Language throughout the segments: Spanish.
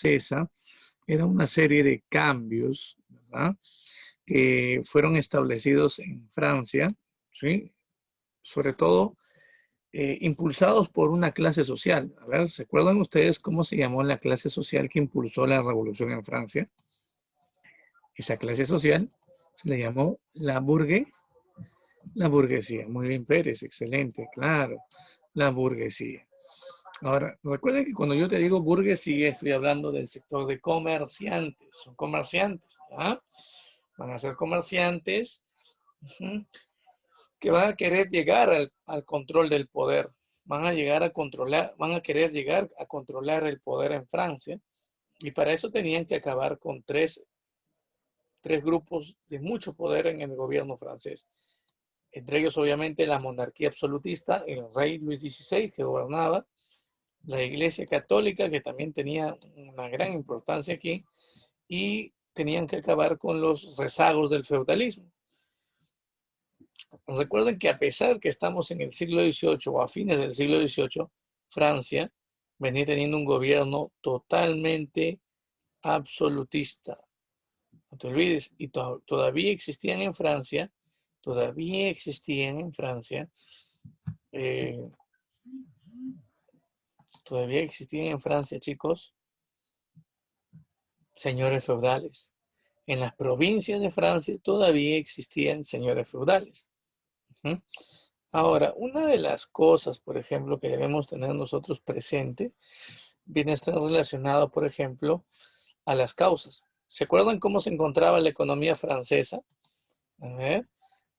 Francesa era una serie de cambios, ¿verdad?, que fueron establecidos en Francia, ¿sí?, sobre todo impulsados por una clase social. A ver, ¿se acuerdan ustedes cómo se llamó la clase social que impulsó la revolución en Francia? Esa clase social se le llamó la burguesía. Muy bien, Pérez, excelente, claro, la burguesía. Ahora, recuerden que cuando yo te digo burguesía, estoy hablando del sector de comerciantes. Son comerciantes, ¿ah? Van a ser comerciantes, que van a querer llegar al control del poder. Van a llegar a controlar, van a querer llegar a controlar el poder en Francia. Y para eso tenían que acabar con tres grupos de mucho poder en el gobierno francés. Entre ellos, obviamente, la monarquía absolutista, el rey Luis XVI, que gobernaba, la Iglesia Católica, que también tenía una gran importancia aquí, y tenían que acabar con los rezagos del feudalismo. Recuerden que a pesar que estamos en el siglo XVIII o a fines del siglo XVIII, Francia venía teniendo un gobierno totalmente absolutista. No te olvides, y todavía existían en Francia, eh, todavía existían en Francia, chicos, señores feudales. En las provincias de Francia todavía existían señores feudales. Ahora, una de las cosas, por ejemplo, que debemos tener nosotros presente, viene a estar relacionado, por ejemplo, a las causas. ¿Se acuerdan cómo se encontraba la economía francesa? A ver,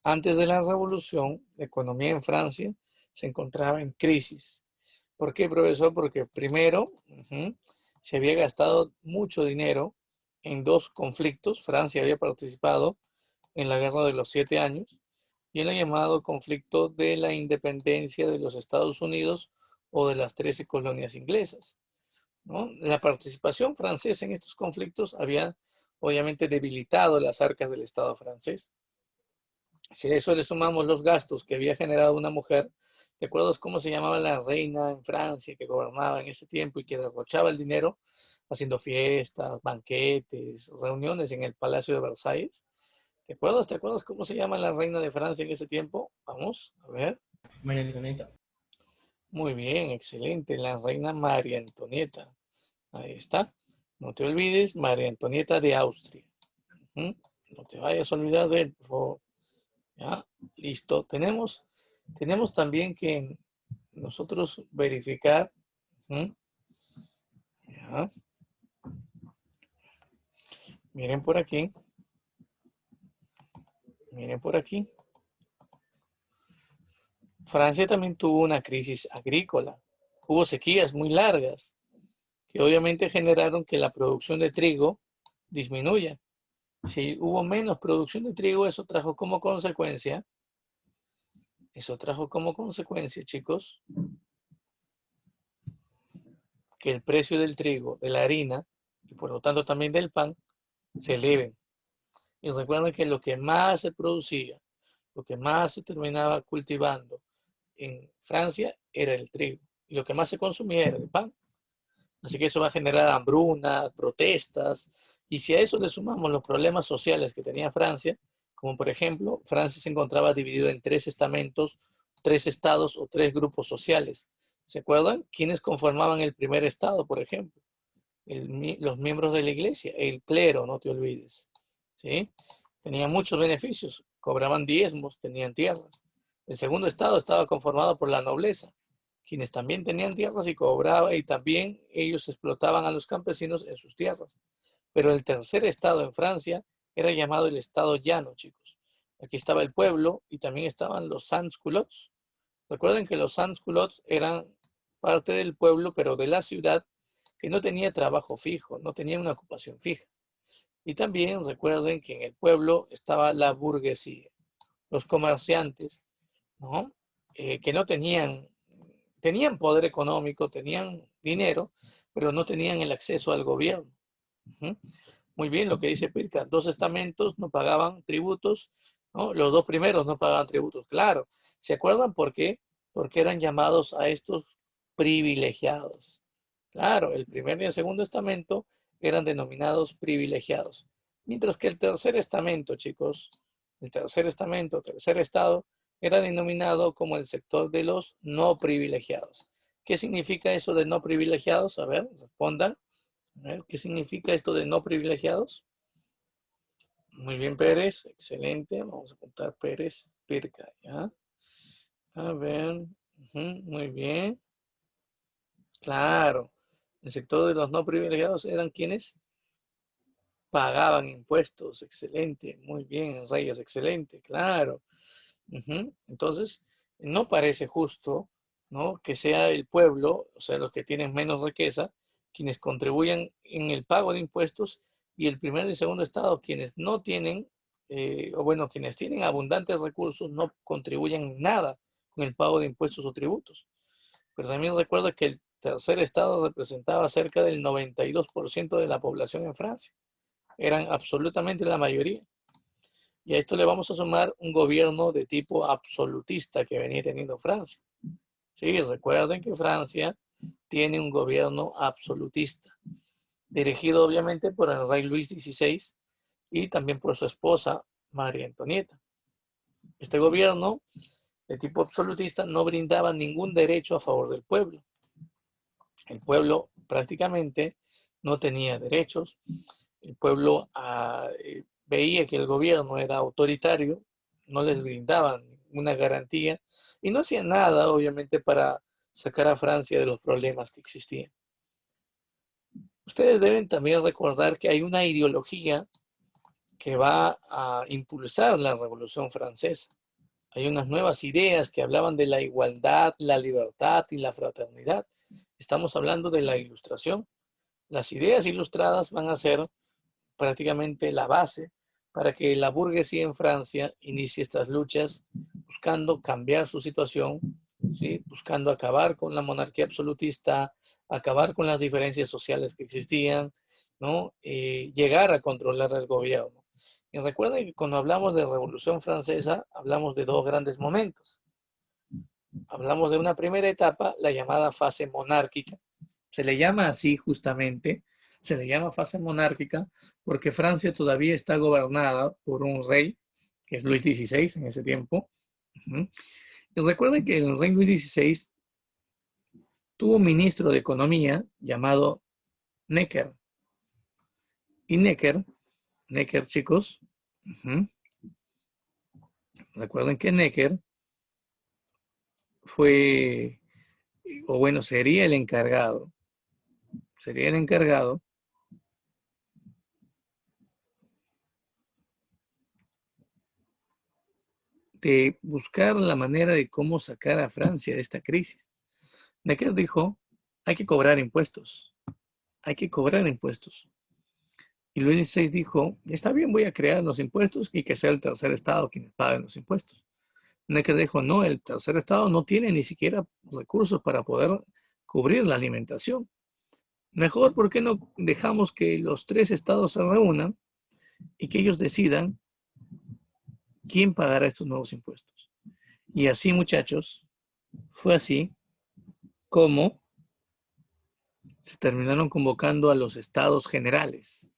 antes de la revolución, la economía en Francia se encontraba en crisis. ¿Por qué, profesor? Porque primero se había gastado mucho dinero en dos conflictos. Francia había participado en la Guerra de los 7 años y en el llamado conflicto de la independencia de los Estados Unidos o de las 13 colonias inglesas, ¿no? La participación francesa en estos conflictos había obviamente debilitado las arcas del Estado francés. Si a eso le sumamos los gastos que había generado una mujer, ¿te acuerdas cómo se llamaba la reina en Francia que gobernaba en ese tiempo y que derrochaba el dinero haciendo fiestas, banquetes, reuniones en el Palacio de Versalles? ¿Te acuerdas? ¿Te acuerdas cómo se llama la reina de Francia en ese tiempo? Vamos, a ver. María Antonieta. Muy bien, excelente. La reina María Antonieta. Ahí está. No te olvides, María Antonieta de Austria. No te vayas a olvidar de él, por favor. ¿Ya? Listo. Tenemos también que nosotros verificar. ¿Ya? Miren por aquí. Miren por aquí. Francia también tuvo una crisis agrícola. Hubo sequías muy largas que obviamente generaron que la producción de trigo disminuya. Si hubo menos producción de trigo, eso trajo como consecuencia, chicos, que el precio del trigo, de la harina, y por lo tanto también del pan, se eleven. Y recuerden que lo que más se producía, lo que más se terminaba cultivando en Francia era el trigo. Y lo que más se consumía era el pan. Así que eso va a generar hambrunas, protestas. Y si a eso le sumamos los problemas sociales que tenía Francia, como por ejemplo, Francia se encontraba dividido en 3 estamentos, 3 estados o 3 grupos sociales. ¿Se acuerdan? ¿Quiénes conformaban el primer estado, por ejemplo? Los miembros de la iglesia, el clero, no te olvides. ¿Sí? Tenían muchos beneficios, cobraban diezmos, tenían tierras. El segundo estado estaba conformado por la nobleza, quienes también tenían tierras y cobraban, y también ellos explotaban a los campesinos en sus tierras. Pero el tercer estado en Francia era llamado el estado llano, chicos. Aquí estaba el pueblo y también estaban los sans-culottes. Recuerden que los sans-culottes eran parte del pueblo, pero de la ciudad, que no tenía trabajo fijo, no tenía una ocupación fija. Y también recuerden que en el pueblo estaba la burguesía, los comerciantes, ¿no? Que no tenían poder económico, tenían dinero, pero no tenían el acceso al gobierno. Muy bien lo que dice Pirca, 2 estamentos no pagaban tributos, ¿no? Los 2 primeros no pagaban tributos, claro. ¿Se acuerdan por qué? Porque eran llamados a estos privilegiados. Claro, el primer y el segundo estamento eran denominados privilegiados. Mientras que el tercer estamento, chicos, el tercer estamento, tercer estado, era denominado como el sector de los no privilegiados. ¿Qué significa eso de no privilegiados? A ver, respondan. A ver, ¿qué significa esto de no privilegiados? Muy bien, Pérez. Excelente. Vamos a apuntar Pérez, Pirca, ¿ya? A ver. Muy bien. Claro. El sector de los no privilegiados eran quienes pagaban impuestos. Excelente. Muy bien, Reyes. Excelente. Claro. Entonces, no parece justo, ¿no?, que sea el pueblo, o sea, los que tienen menos riqueza, quienes contribuyan en el pago de impuestos y el primer y segundo estado, quienes no tienen, o bueno, quienes tienen abundantes recursos, no contribuyan nada con el pago de impuestos o tributos. Pero también recuerda que el tercer estado representaba cerca del 92% de la población en Francia. Eran absolutamente la mayoría. Y a esto le vamos a sumar un gobierno de tipo absolutista que venía teniendo Francia. Sí, recuerden que Francia tiene un gobierno absolutista, dirigido obviamente por el rey Luis XVI y también por su esposa María Antonieta. Este gobierno de tipo absolutista no brindaba ningún derecho a favor del pueblo. El pueblo prácticamente no tenía derechos. El pueblo veía que el gobierno era autoritario, no les brindaban ninguna garantía y no hacían nada, obviamente, para sacar a Francia de los problemas que existían. Ustedes deben también recordar que hay una ideología que va a impulsar la Revolución Francesa. Hay unas nuevas ideas que hablaban de la igualdad, la libertad y la fraternidad. Estamos hablando de la Ilustración. Las ideas ilustradas van a ser prácticamente la base para que la burguesía en Francia inicie estas luchas buscando cambiar su situación, ¿sí?, buscando acabar con la monarquía absolutista, acabar con las diferencias sociales que existían, ¿no? Llegar a controlar el gobierno. Y recuerden que cuando hablamos de Revolución Francesa, hablamos de dos grandes momentos. Hablamos de una primera etapa, la llamada fase monárquica. Se le llama así justamente, se le llama fase monárquica porque Francia todavía está gobernada por un rey, que es Luis XVI en ese tiempo. Y recuerden que el rey Luis XVI tuvo un ministro de economía llamado Necker. Y Necker, chicos, recuerden que Necker fue, o bueno, sería el encargado de buscar la manera de cómo sacar a Francia de esta crisis. Necker dijo, hay que cobrar impuestos, hay que cobrar impuestos. Y Luis XVI dijo, está bien, voy a crear los impuestos y que sea el tercer estado quien pague los impuestos. Necker dijo, no, el tercer estado no tiene ni siquiera recursos para poder cubrir la alimentación. Mejor, ¿por qué no dejamos que los tres estados se reúnan y que ellos decidan quién pagará estos nuevos impuestos? Y así, muchachos, fue así como se terminaron convocando a los estados generales.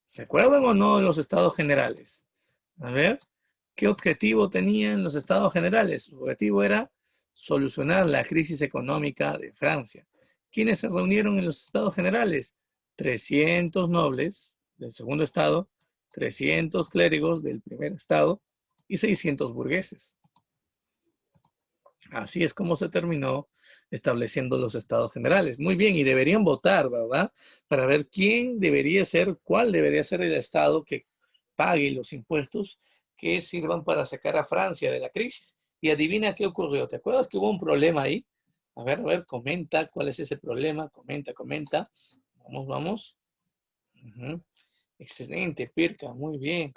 ¿Se acuerdan o no de los estados generales? A ver, ¿qué objetivo tenían los estados generales? Su objetivo era solucionar la crisis económica de Francia. ¿Quiénes se reunieron en los estados generales? 300 nobles del segundo estado, 300 clérigos del primer estado y 600 burgueses. Así es como se terminó estableciendo los estados generales. Muy bien, y deberían votar, ¿verdad? Para ver cuál debería ser el estado que pague los impuestos que sirvan para sacar a Francia de la crisis. Y adivina qué ocurrió. ¿Te acuerdas que hubo un problema ahí? A ver, comenta cuál es ese problema. Comenta. Vamos. Excelente, Pirca, muy bien.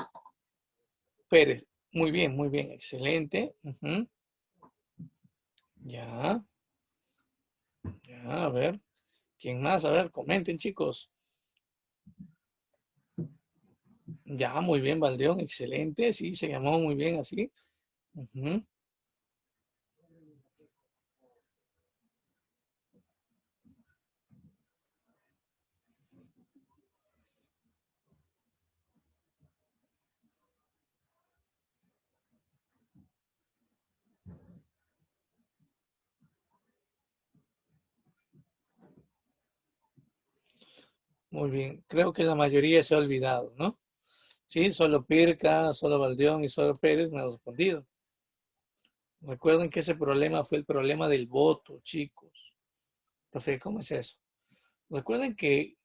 Pérez, muy bien, excelente. Ya. Ya, a ver. ¿Quién más? A ver, comenten, chicos. Ya, muy bien, Valdeón, excelente. Sí, se llamó muy bien así. Muy bien. Creo que la mayoría se ha olvidado, ¿no? Sí, solo Pirca, solo Valdeón y solo Pérez me han respondido. Recuerden que ese problema fue el problema del voto, chicos. Profe, ¿cómo es eso? Recuerden que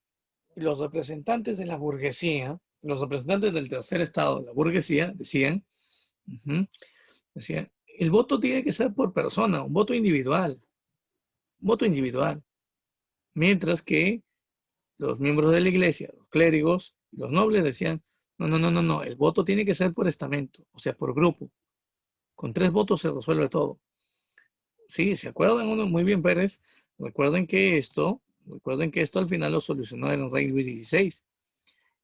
los representantes de la burguesía, los representantes del tercer estado de la burguesía, decían, ujú, decían, el voto tiene que ser por persona, un voto individual. Mientras que los miembros de la iglesia, los clérigos, los nobles decían, no, no, no, no, no, el voto tiene que ser por estamento, o sea, por grupo. Con 3 votos se resuelve todo. Sí, ¿se acuerdan uno? Muy bien, Pérez. Recuerden que esto al final lo solucionó el rey Luis XVI.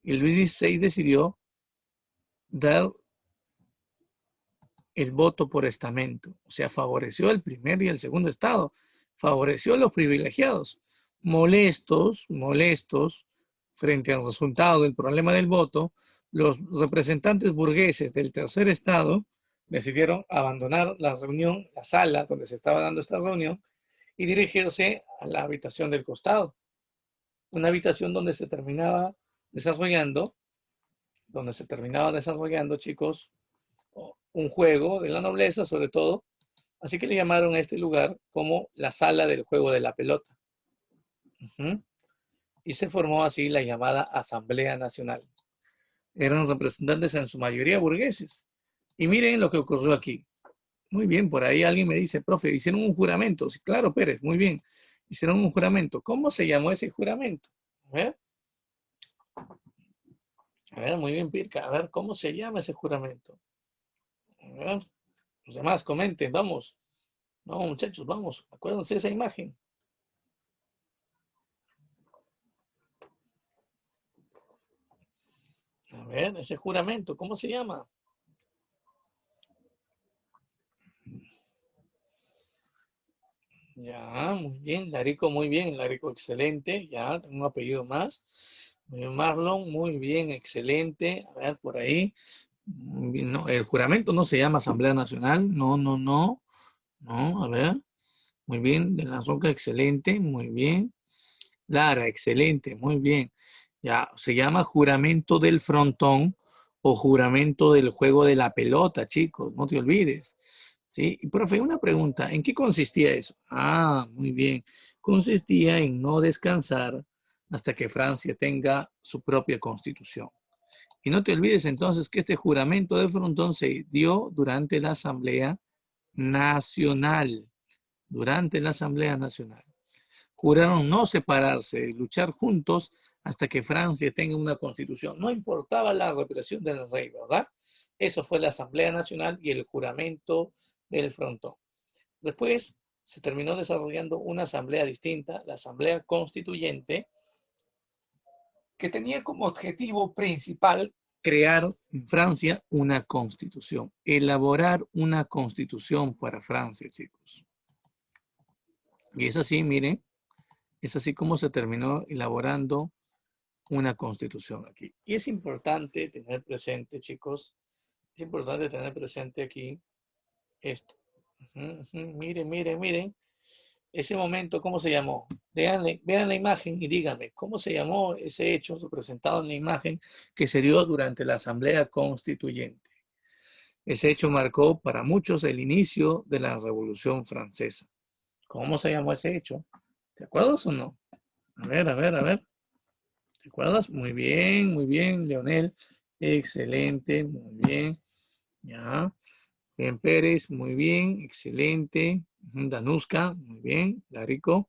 Y Luis XVI decidió dar el voto por estamento. O sea, favoreció el primer y el segundo estado. Favoreció a los privilegiados. Molestos frente al resultado del problema del voto, los representantes burgueses del tercer estado decidieron abandonar la reunión, la sala donde se estaba dando esta reunión, y dirigirse a la habitación del costado. Una habitación donde se terminaba desarrollando, chicos, un juego de la nobleza, sobre todo. Así que le llamaron a este lugar como la sala del juego de la pelota. Uh-huh. Y se formó así la llamada Asamblea Nacional. Eran representantes en su mayoría burgueses. Y miren lo que ocurrió aquí. Muy bien, por ahí alguien me dice, profe, hicieron un juramento. Sí, claro, Pérez, muy bien. Hicieron un juramento. ¿Cómo se llamó ese juramento? A ver, muy bien, Pirca. A ver, ¿cómo se llama ese juramento? A ver, los demás comenten, vamos. Vamos, muchachos, vamos. Acuérdense de esa imagen. A ver, ese juramento, ¿cómo se llama? Ya, muy bien, Larico, muy bien, Larico, excelente. Ya, tengo un apellido más. Muy bien, Marlon, muy bien, excelente. A ver, por ahí. No, el juramento no se llama Asamblea Nacional. No, no, no. No, a ver. Muy bien, de la Roca, excelente, muy bien. Lara, excelente, muy bien. Ya, se llama juramento del frontón o juramento del juego de la pelota, chicos, no te olvides. ¿Sí? Y profe, una pregunta, ¿en qué consistía eso? Ah, muy bien. Consistía en no descansar hasta que Francia tenga su propia constitución. Y no te olvides entonces que este juramento del frontón se dio durante la Asamblea Nacional. Durante la Asamblea Nacional. Juraron no separarse y luchar juntos hasta que Francia tenga una constitución. No importaba la represión del rey, ¿verdad? Eso fue la Asamblea Nacional y el juramento del frontón. Después se terminó desarrollando una asamblea distinta, la Asamblea Constituyente, que tenía como objetivo principal crear en Francia una constitución, elaborar una constitución para Francia, chicos. Y es así, miren, es así como se terminó elaborando una constitución aquí. Y es importante tener presente, chicos, es importante tener presente aquí esto. Miren, miren, miren. Ese momento, ¿cómo se llamó? Vean la imagen y díganme, ¿cómo se llamó ese hecho representado en la imagen que se dio durante la Asamblea Constituyente? Ese hecho marcó para muchos el inicio de la Revolución Francesa. ¿Cómo se llamó ese hecho? ¿Te acuerdas o no? A ver, a ver, a ver. ¿Te acuerdas? Muy bien, Leonel. Excelente, muy bien. Ya. Bien, Pérez, muy bien, excelente. Danuska, muy bien. Larico,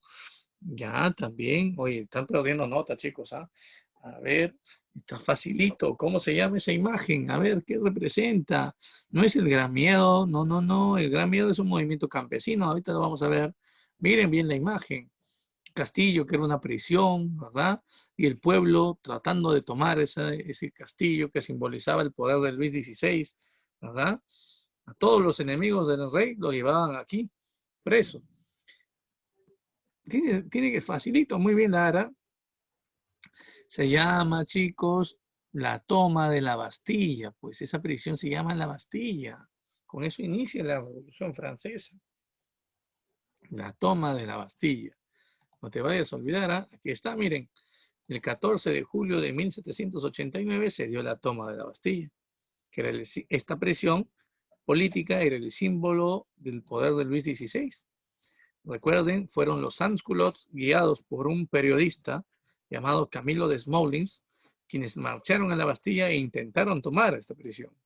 ya, también. Oye, están perdiendo nota, chicos, ¿ah? A ver, está facilito. ¿Cómo se llama esa imagen? A ver, ¿qué representa? No es el gran miedo, no, no, no. El gran miedo es un movimiento campesino. Ahorita lo vamos a ver. Miren bien la imagen. Castillo, que era una prisión, ¿verdad? Y el pueblo tratando de tomar ese castillo que simbolizaba el poder de Luis XVI, ¿verdad? A todos los enemigos del rey lo llevaban aquí, preso. Tiene que facilito, muy bien, Lara. Se llama, chicos, la toma de la Bastilla. Pues esa prisión se llama la Bastilla. Con eso inicia la Revolución Francesa. La toma de la Bastilla. No te vayas a olvidar, ¿eh? Aquí está, miren. el 14 de julio de 1789 se dio la toma de la Bastilla, que era esta presión política era el símbolo del poder de Luis XVI. Recuerden, fueron los sans-culottes guiados por un periodista llamado Camilo Desmoulins, quienes marcharon a la Bastilla e intentaron tomar esta prisión.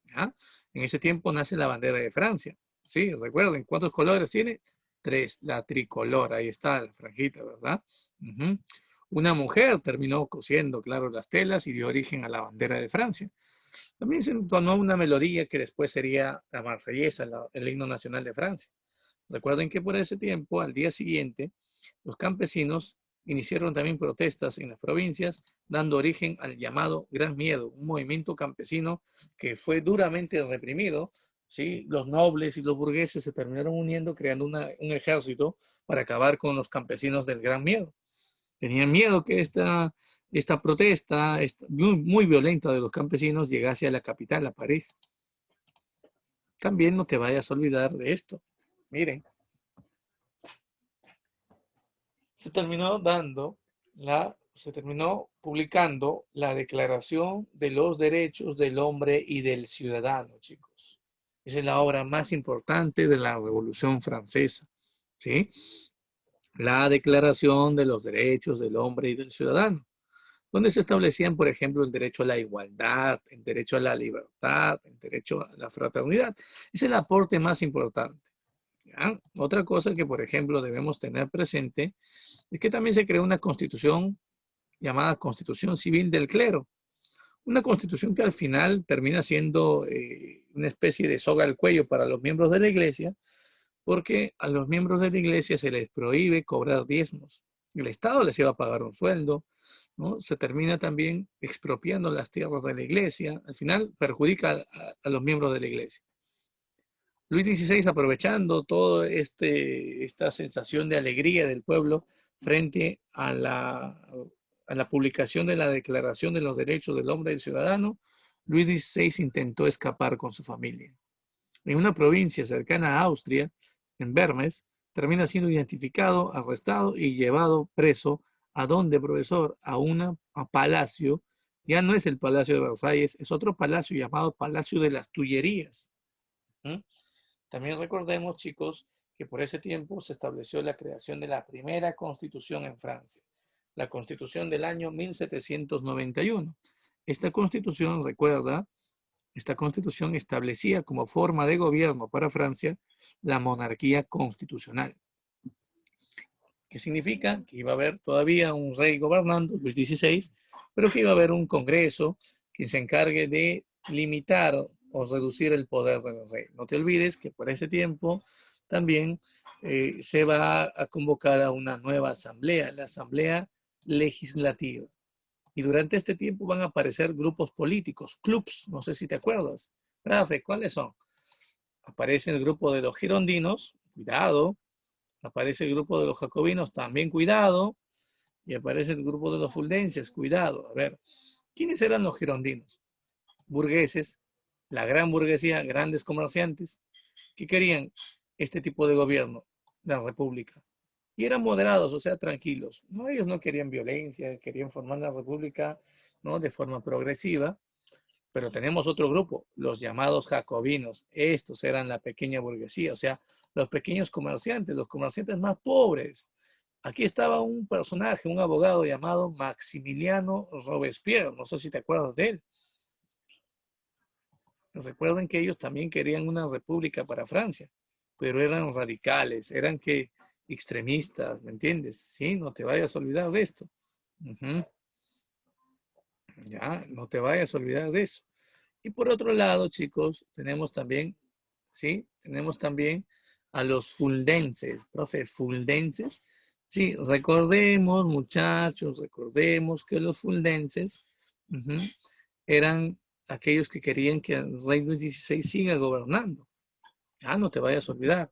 ¿Ya? En ese tiempo nace la bandera de Francia. Sí, recuerden, ¿cuántos colores tiene? 3, la tricolor, ahí está la franjita, ¿verdad? Una mujer terminó cosiendo, claro, las telas y dio origen a la bandera de Francia. También se entonó una melodía que después sería la Marsellesa, el himno nacional de Francia. Recuerden que por ese tiempo, al día siguiente, los campesinos iniciaron también protestas en las provincias, dando origen al llamado Gran Miedo, un movimiento campesino que fue duramente reprimido. ¿Sí? Los nobles y los burgueses se terminaron uniendo, creando un ejército para acabar con los campesinos del Gran Miedo. Tenían miedo que esta protesta muy violenta de los campesinos llegase a la capital, a París. También no te vayas a olvidar de esto. Miren, se terminó publicando la Declaración de los Derechos del Hombre y del Ciudadano, chicos. Esa es la obra más importante de la Revolución Francesa, ¿sí? La Declaración de los Derechos del Hombre y del Ciudadano, donde se establecían, por ejemplo, el derecho a la igualdad, el derecho a la libertad, el derecho a la fraternidad. Es el aporte más importante. ¿Ya? Otra cosa que, por ejemplo, debemos tener presente es que también se creó una constitución llamada Constitución Civil del Clero. Una constitución que al final termina siendo una especie de soga al cuello para los miembros de la iglesia, porque a los miembros de la iglesia se les prohíbe cobrar diezmos. El Estado les iba a pagar un sueldo, ¿no? Se termina también expropiando las tierras de la iglesia. Al final perjudica a los miembros de la iglesia. Luis XVI, aprovechando toda esta sensación de alegría del pueblo frente a la publicación de la Declaración de los Derechos del Hombre y del Ciudadano, Luis XVI intentó escapar con su familia. En una provincia cercana a Austria, en Vermes, termina siendo identificado, arrestado y llevado preso. ¿A dónde, profesor? A palacio. Ya no es el Palacio de Versalles, es otro palacio llamado Palacio de las Tullerías. También recordemos, chicos, que por ese tiempo se estableció la creación de la primera constitución en Francia, la constitución del año 1791. Esta constitución, recuerda, esta constitución establecía como forma de gobierno para Francia la monarquía constitucional. ¿Qué significa? Que iba a haber todavía un rey gobernando, Luis XVI, pero que iba a haber un congreso que se encargue de limitar o reducir el poder del rey. No te olvides que por ese tiempo también se va a convocar a una nueva asamblea, la Asamblea Legislativa. Y durante este tiempo van a aparecer grupos políticos, clubs, no sé si te acuerdas. Rafe, ¿cuáles son? Aparece el grupo de los girondinos, cuidado. Aparece el grupo de los jacobinos, también cuidado. Y aparece el grupo de los fuldenses, cuidado. A ver, ¿quiénes eran los girondinos? Burgueses, la gran burguesía, grandes comerciantes, que querían este tipo de gobierno, la república. Y eran moderados, o sea, tranquilos. No, ellos no querían violencia, querían formar la república, ¿no? De forma progresiva. Pero tenemos otro grupo, los llamados jacobinos. Estos eran la pequeña burguesía, o sea, los pequeños comerciantes, los comerciantes más pobres. Aquí estaba un personaje, un abogado llamado Maximiliano Robespierre. No sé si te acuerdas de él. Recuerden que ellos también querían una república para Francia, pero eran radicales, eran extremistas, ¿me entiendes? Sí, no te vayas a olvidar de esto. Ya, no te vayas a olvidar de eso. Y por otro lado, chicos, tenemos también, ¿sí? Tenemos también a los fuldenses, profe, fuldenses. Sí, recordemos, muchachos, recordemos que los fuldenses eran aquellos que querían que el rey Luis XVI siga gobernando. Ya, no te vayas a olvidar.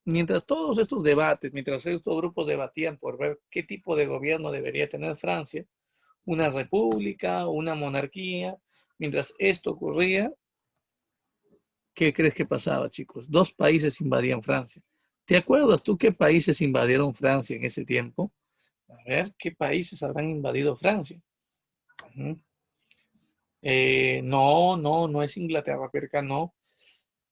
Mientras todos estos debates, mientras estos grupos debatían por ver qué tipo de gobierno debería tener Francia, una república, una monarquía, mientras esto ocurría, ¿qué crees que pasaba, chicos? 2 países invadían Francia. ¿Te acuerdas tú qué países invadieron Francia en ese tiempo? A ver, ¿qué países habrán invadido Francia? Ujú. No es Inglaterra, Perca, no.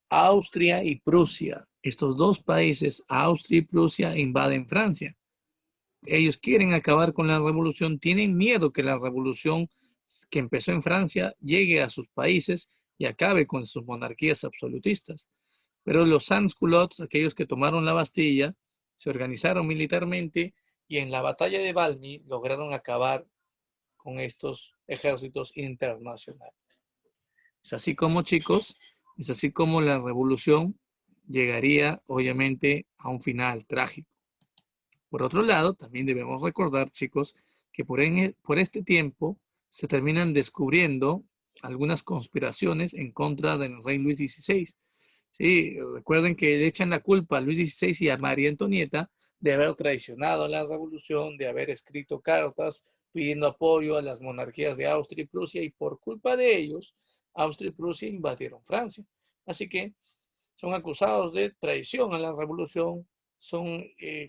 Austria y Prusia. Estos dos países, Austria y Prusia, invaden Francia. Ellos quieren acabar con la revolución, tienen miedo que la revolución que empezó en Francia llegue a sus países y acabe con sus monarquías absolutistas. Pero los sans-culottes, aquellos que tomaron la Bastilla, se organizaron militarmente y en la batalla de Valmy lograron acabar con estos ejércitos internacionales. Es así como, chicos, es así como la revolución llegaría, obviamente, a un final trágico. Por otro lado, también debemos recordar, chicos, que por este tiempo se terminan descubriendo algunas conspiraciones en contra del rey Luis XVI. Sí, recuerden que le echan la culpa a Luis XVI y a María Antonieta de haber traicionado la revolución, de haber escrito cartas pidiendo apoyo a las monarquías de Austria y Prusia, y por culpa de ellos, Austria y Prusia invadieron Francia. Así que son acusados de traición a la revolución, son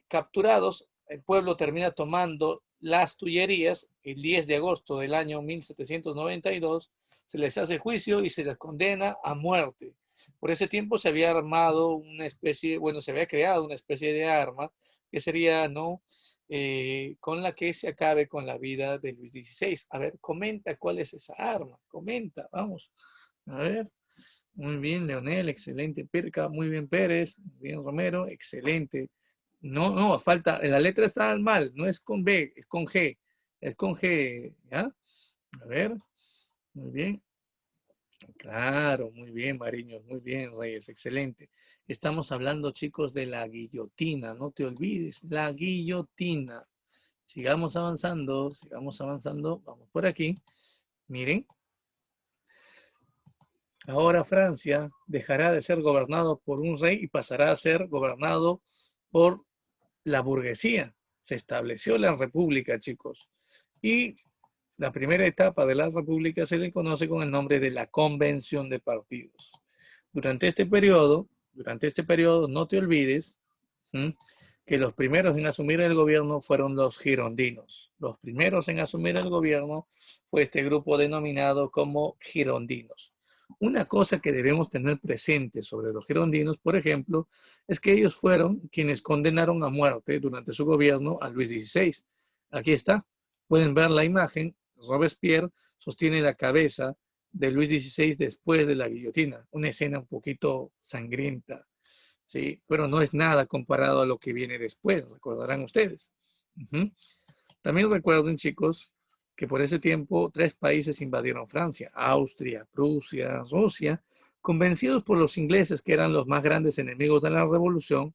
capturados, el pueblo termina tomando las Tullerías el 10 de agosto del año 1792, se les hace juicio y se les condena a muerte. Por ese tiempo se había armado una especie, bueno, se había creado una especie de arma que sería, ¿no? Con la que se acabe con la vida de Luis XVI. A ver, comenta cuál es esa arma, comenta, vamos, a ver. Muy bien, Leonel, excelente. Perca, muy bien, Pérez, muy bien, Romero, excelente. No, falta, la letra está mal, no es con B, es con G, es con G, ¿ya? A ver, muy bien. Claro, muy bien, Mariños, muy bien, Reyes, excelente. Estamos hablando, chicos, de la guillotina, no te olvides, la guillotina. Sigamos avanzando, vamos por aquí. Miren, ahora Francia dejará de ser gobernado por un rey y pasará a ser gobernado por la burguesía. Se estableció la república, chicos. Y la primera etapa de la república se le conoce con el nombre de la convención de partidos. Durante este periodo, no te olvides que los primeros en asumir el gobierno fueron los girondinos. Los primeros en asumir el gobierno fue este grupo denominado como girondinos. Una cosa que debemos tener presente sobre los girondinos, por ejemplo, es que ellos fueron quienes condenaron a muerte durante su gobierno a Luis XVI. Aquí está, pueden ver la imagen. Robespierre sostiene la cabeza de Luis XVI después de la guillotina, una escena un poquito sangrienta, ¿sí? Pero no es nada comparado a lo que viene después, recordarán ustedes. También recuerden, chicos, que por ese tiempo 3 países invadieron Francia: Austria, Prusia, Rusia, convencidos por los ingleses que eran los más grandes enemigos de la revolución,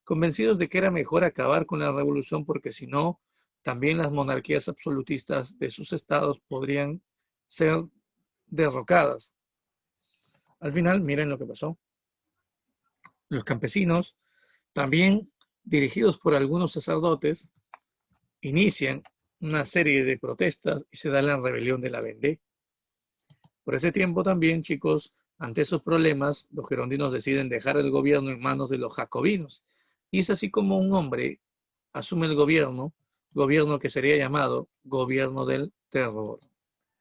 convencidos de que era mejor acabar con la revolución porque si no, también las monarquías absolutistas de sus estados podrían ser derrocadas. Al final, miren lo que pasó. Los campesinos, también dirigidos por algunos sacerdotes, inician una serie de protestas y se da la rebelión de la Vendée. Por ese tiempo también, chicos, ante esos problemas, los girondinos deciden dejar el gobierno en manos de los jacobinos. Y es así como un hombre asume el gobierno que sería llamado gobierno del terror.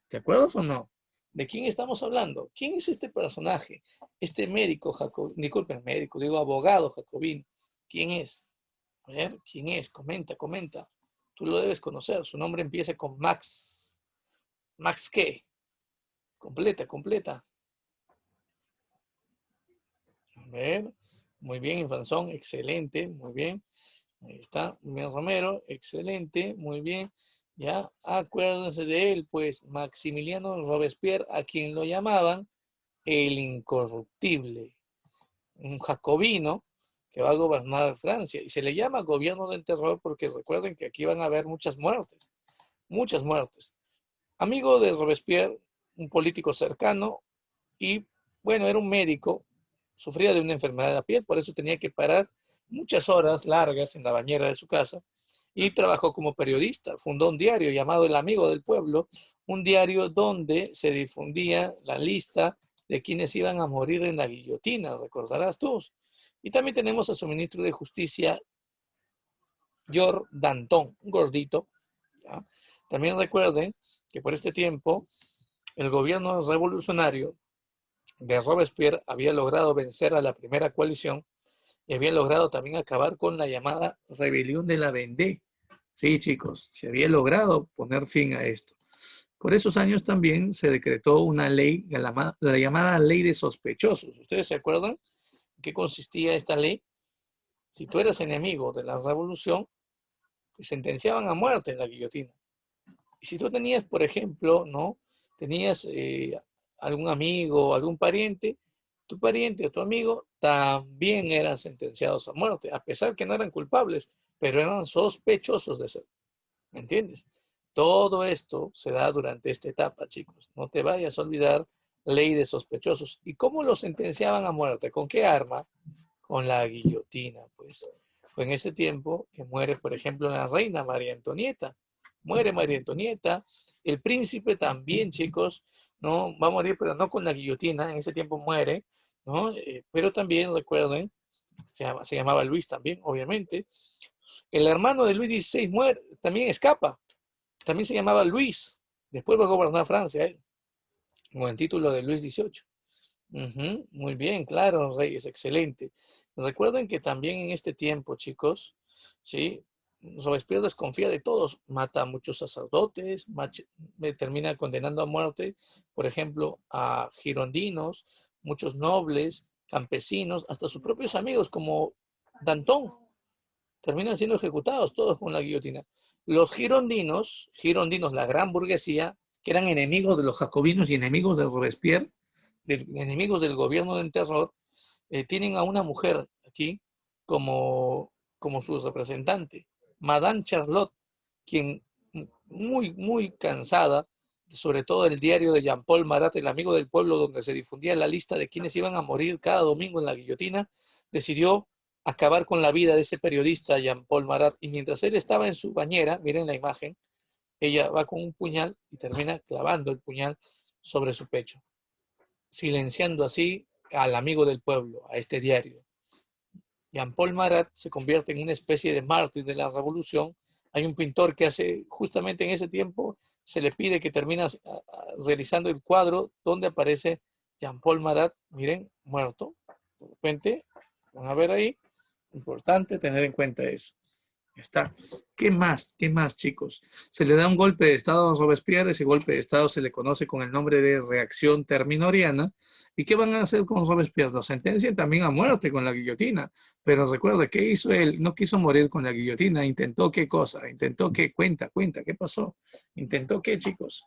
¿Te acuerdas o no? ¿De quién estamos hablando? ¿Quién es este personaje? Este médico jacobino, disculpen, médico, digo abogado jacobino. ¿Quién es? A ver, ¿quién es? Comenta, comenta. Tú lo debes conocer. Su nombre empieza con Max. ¿Max qué? Completa, completa. A ver. Muy bien, Infanzón. Excelente. Muy bien. Ahí está. Bien, Romero. Excelente. Muy bien. Ya, acuérdense de él, pues Maximiliano Robespierre, a quien lo llamaban el incorruptible, un jacobino que va a gobernar Francia. Y se le llama gobierno del terror porque recuerden que aquí van a haber muchas muertes, muchas muertes. Amigo de Robespierre, un político cercano y, bueno, era un médico, sufría de una enfermedad de la piel, por eso tenía que parar muchas horas largas en la bañera de su casa y trabajó como periodista. Fundó un diario llamado El Amigo del Pueblo, un diario donde se difundía la lista de quienes iban a morir en la guillotina, recordarás tú. Y también tenemos a su ministro de Justicia, George Danton, un gordito. ¿Ya? También recuerden que por este tiempo el gobierno revolucionario de Robespierre había logrado vencer a la primera coalición y había logrado también acabar con la llamada rebelión de la Vendée. Sí, chicos, se había logrado poner fin a esto. Por esos años también se decretó una ley, la llamada ley de sospechosos. ¿Ustedes se acuerdan en qué consistía esta ley? Si tú eras enemigo de la revolución, te sentenciaban a muerte en la guillotina. Y si tú tenías, por ejemplo, ¿no? Tenías algún amigo, algún pariente, tu pariente o tu amigo también eran sentenciados a muerte, a pesar que no eran culpables, pero eran sospechosos de ser. ¿Me entiendes? Todo esto se da durante esta etapa, chicos. No te vayas a olvidar ley de sospechosos. ¿Y cómo los sentenciaban a muerte? ¿Con qué arma? Con la guillotina, pues. Fue en ese tiempo que muere, por ejemplo, la reina María Antonieta. Muere María Antonieta. El príncipe también, chicos, no va a morir, pero no con la guillotina. En ese tiempo muere, ¿no? Pero también recuerden, se llamaba Luis también, obviamente. El hermano de Luis XVI muere, también escapa. También se llamaba Luis. Después va a gobernar Francia, con el título de Luis XVIII. Muy bien, claro, Reyes, excelente. Recuerden que también en este tiempo, chicos, ¿sí? Robespierre desconfía de todos, mata a muchos sacerdotes, termina condenando a muerte, por ejemplo, a girondinos, muchos nobles, campesinos, hasta sus propios amigos como Danton, terminan siendo ejecutados todos con la guillotina. Los girondinos, la gran burguesía, que eran enemigos de los jacobinos y enemigos de Robespierre, enemigos del gobierno del terror, tienen a una mujer aquí como su representante, Madame Charlotte, quien muy cansada, sobre todo el diario de Jean-Paul Marat, el amigo del pueblo, donde se difundía la lista de quienes iban a morir cada domingo en la guillotina, decidió acabar con la vida de ese periodista Jean-Paul Marat, y mientras él estaba en su bañera, miren la imagen, ella va con un puñal y termina clavando el puñal sobre su pecho, silenciando así al amigo del pueblo, a este diario. Jean-Paul Marat se convierte en una especie de mártir de la revolución. Hay un pintor que hace, justamente en ese tiempo, se le pide que termine realizando el cuadro donde aparece Jean-Paul Marat, miren, muerto. De repente, van a ver ahí, importante tener en cuenta eso. Está. ¿Qué más? ¿Qué más, chicos? Se le da un golpe de Estado a Robespierre. Ese golpe de Estado se le conoce con el nombre de reacción terminoriana. ¿Y qué van a hacer con Robespierre? Lo sentencian también a muerte con la guillotina. Pero recuerda, ¿qué hizo él? No quiso morir con la guillotina. ¿Intentó qué cosa? ¿Intentó qué? Cuenta, ¿qué pasó? ¿Intentó qué, chicos?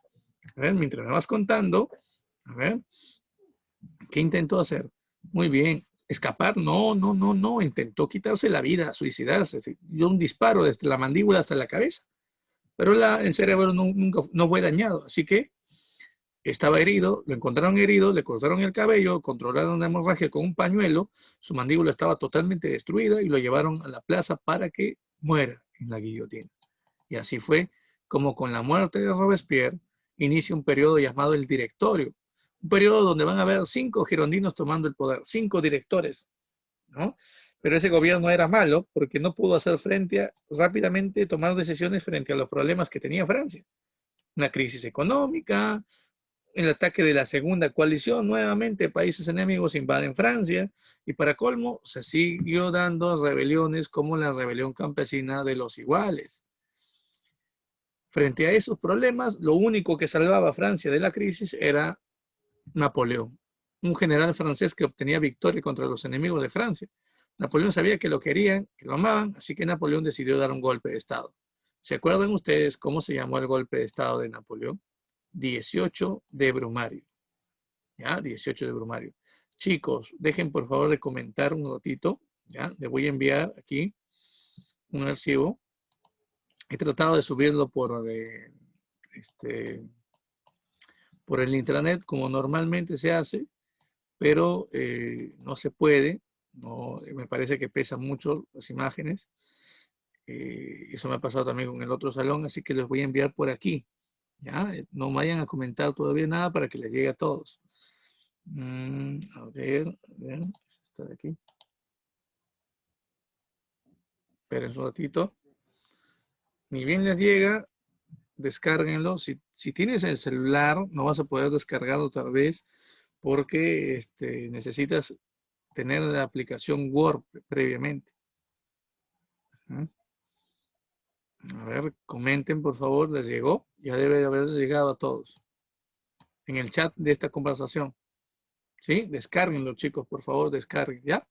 A ver, mientras me vas contando, a ver, ¿qué intentó hacer? Muy bien. Escapar, no. Intentó quitarse la vida, suicidarse. Dio un disparo desde la mandíbula hasta la cabeza. Pero el cerebro nunca no fue dañado. Así que estaba herido, lo encontraron herido, le cortaron el cabello, controlaron la hemorragia con un pañuelo. Su mandíbula estaba totalmente destruida y lo llevaron a la plaza para que muera en la guillotina. Y así fue como con la muerte de Robespierre inicia un periodo llamado el Directorio. Un periodo donde van a haber 5 girondinos tomando el poder, 5 directores, ¿no? Pero ese gobierno era malo porque no pudo hacer frente rápidamente tomar decisiones frente a los problemas que tenía Francia. Una crisis económica, el ataque de la segunda coalición, nuevamente países enemigos invaden Francia y para colmo se siguió dando rebeliones como la rebelión campesina de los iguales. Frente a esos problemas, lo único que salvaba a Francia de la crisis era Napoleón, un general francés que obtenía victoria contra los enemigos de Francia. Napoleón sabía que lo querían, que lo amaban, así que Napoleón decidió dar un golpe de Estado. ¿Se acuerdan ustedes cómo se llamó el golpe de Estado de Napoleón? 18 de Brumario. ¿Ya? 18 de Brumario. Chicos, dejen por favor de comentar un ratito. ¿Ya? Les voy a enviar aquí un archivo. He tratado de subirlo por el intranet como normalmente se hace, pero no se puede. No, me parece que pesan mucho las imágenes. Eso me ha pasado también con el otro salón, así que les voy a enviar por aquí. ¿Ya? No vayan a comentar todavía nada para que les llegue a todos. A ver, está de aquí. Esperen un ratito. ni bien les llega, descárguenlo. Si tienes el celular, no vas a poder descargarlo otra vez porque necesitas tener la aplicación Word previamente. ¿Mm? A ver, comenten por favor, ¿les llegó? Ya debe de haber llegado a todos en el chat de esta conversación. ¿Sí? Descárguenlo, chicos, por favor, descarguen, ¿ya?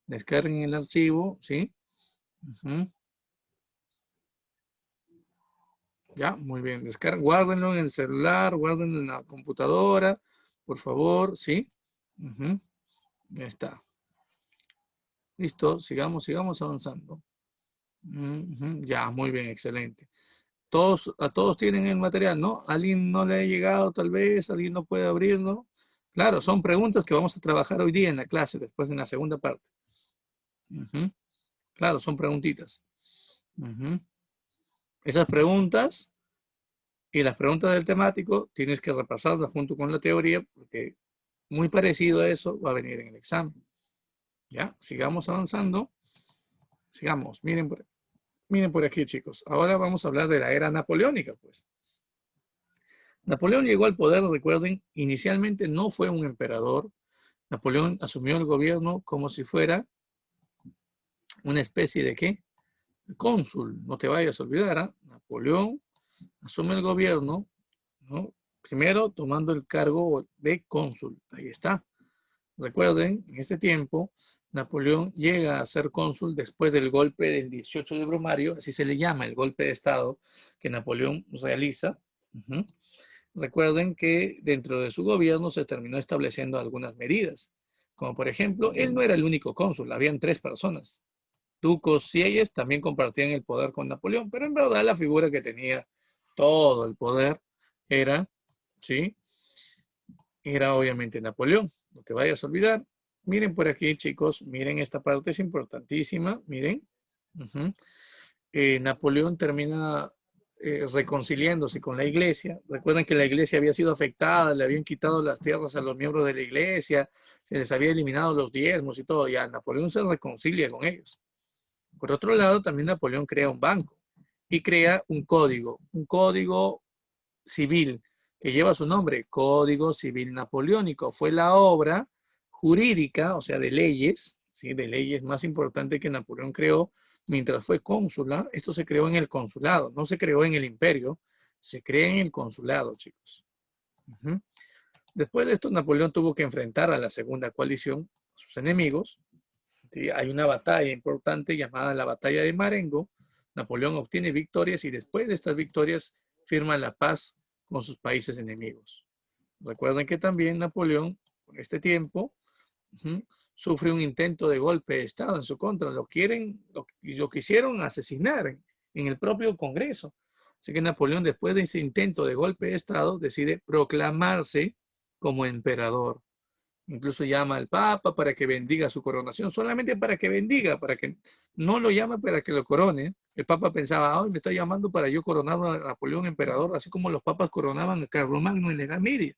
Descarguen el archivo, ¿sí? Ya, muy bien. Descarguen, guárdenlo en el celular, guárdenlo en la computadora, por favor, ¿sí? Ya está. Listo, sigamos avanzando. Ya, muy bien, excelente. A todos tienen el material, ¿no? ¿Alguien no le ha llegado tal vez? ¿Alguien no puede abrirlo? Claro, son preguntas que vamos a trabajar hoy día en la clase, después en la segunda parte. Claro, son preguntitas. Esas preguntas y las preguntas del temático tienes que repasarlas junto con la teoría porque muy parecido a eso va a venir en el examen. Ya, sigamos avanzando. Sigamos, miren por aquí, chicos. Ahora vamos a hablar de la era napoleónica, pues. Napoleón llegó al poder, recuerden, inicialmente no fue un emperador. Napoleón asumió el gobierno como si fuera una especie de ¿qué? Cónsul. No te vayas a olvidar, ¿eh? Napoleón asume el gobierno, ¿no? Primero tomando el cargo de cónsul. Ahí está. Recuerden, en este tiempo, Napoleón llega a ser cónsul después del golpe del 18 de Brumario, así se le llama el golpe de Estado que Napoleón realiza. Recuerden que dentro de su gobierno se terminó estableciendo algunas medidas, como por ejemplo, él no era el único cónsul, habían 3 personas. Ducos Sieyes también compartían el poder con Napoleón, pero en verdad la figura que tenía todo el poder era, ¿sí? Era obviamente Napoleón. No te vayas a olvidar. Miren por aquí, chicos, miren esta parte, es importantísima, miren. Napoleón termina reconciliándose con la iglesia. Recuerden que la iglesia había sido afectada, le habían quitado las tierras a los miembros de la iglesia, se les había eliminado los diezmos y todo. Ya Napoleón se reconcilia con ellos. Por otro lado, también Napoleón crea un banco y crea un código civil que lleva su nombre, Código Civil Napoleónico. Fue la obra jurídica, o sea, de leyes, ¿sí? De leyes más importante que Napoleón creó mientras fue cónsula. Esto se creó en el consulado, no se creó en el imperio, se crea en el consulado, chicos. Después de esto, Napoleón tuvo que enfrentar a la segunda coalición, a sus enemigos. ¿Sí? Hay una batalla importante llamada la Batalla de Marengo. Napoleón obtiene victorias y después de estas victorias firma la paz con sus países enemigos. Recuerden que también Napoleón, por este tiempo, sufre un intento de golpe de Estado en su contra. Lo quisieron asesinar en el propio Congreso. Así que Napoleón, después de ese intento de golpe de Estado, decide proclamarse como emperador. Incluso llama al Papa para que bendiga su coronación, solamente para que bendiga, para que no lo llame para que lo corone. El Papa pensaba, hoy me está llamando para yo coronar a Napoleón emperador, así como los papas coronaban a Carlomagno en la Edad Media.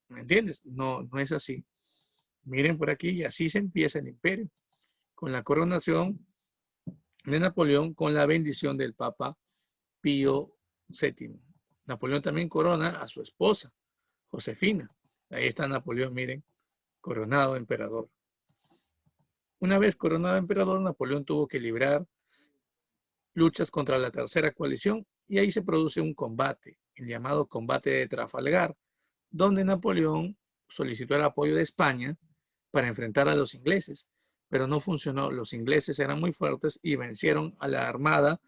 ¿Me entiendes? No, no es así. Miren por aquí, y así se empieza el imperio, con la coronación de Napoleón, con la bendición del Papa Pío VII. Napoleón también corona a su esposa, Josefina. Ahí está Napoleón, miren, coronado emperador. Una vez coronado emperador, Napoleón tuvo que librar luchas contra la tercera coalición y ahí se produce un combate, el llamado combate de Trafalgar, donde Napoleón solicitó el apoyo de España para enfrentar a los ingleses, pero no funcionó. Los ingleses eran muy fuertes y vencieron a la armada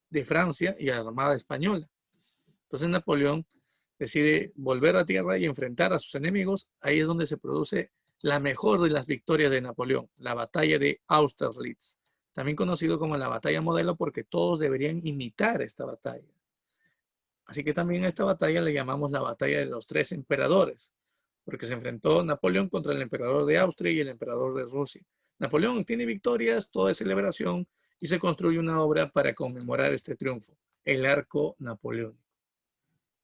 de Francia y a la armada española. Entonces Napoleón decide volver a tierra y enfrentar a sus enemigos. Ahí es donde se produce la mejor de las victorias de Napoleón, la batalla de Austerlitz, también conocido como la batalla modelo porque todos deberían imitar esta batalla. Así que también a esta batalla le llamamos la batalla de los 3 emperadores, porque se enfrentó Napoleón contra el emperador de Austria y el emperador de Rusia. Napoleón obtiene victorias, toda celebración, y se construye una obra para conmemorar este triunfo, el Arco Napoleónico.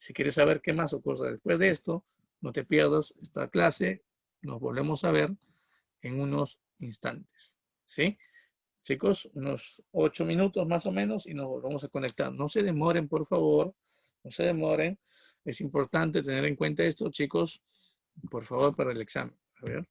Si quieres saber qué más ocurre después de esto, no te pierdas esta clase. Nos volvemos a ver en unos instantes. ¿Sí? Chicos, unos 8 minutos más o menos y nos volvemos a conectar. No se demoren, por favor. No se demoren. Es importante tener en cuenta esto, chicos, por favor, para el examen. A ver.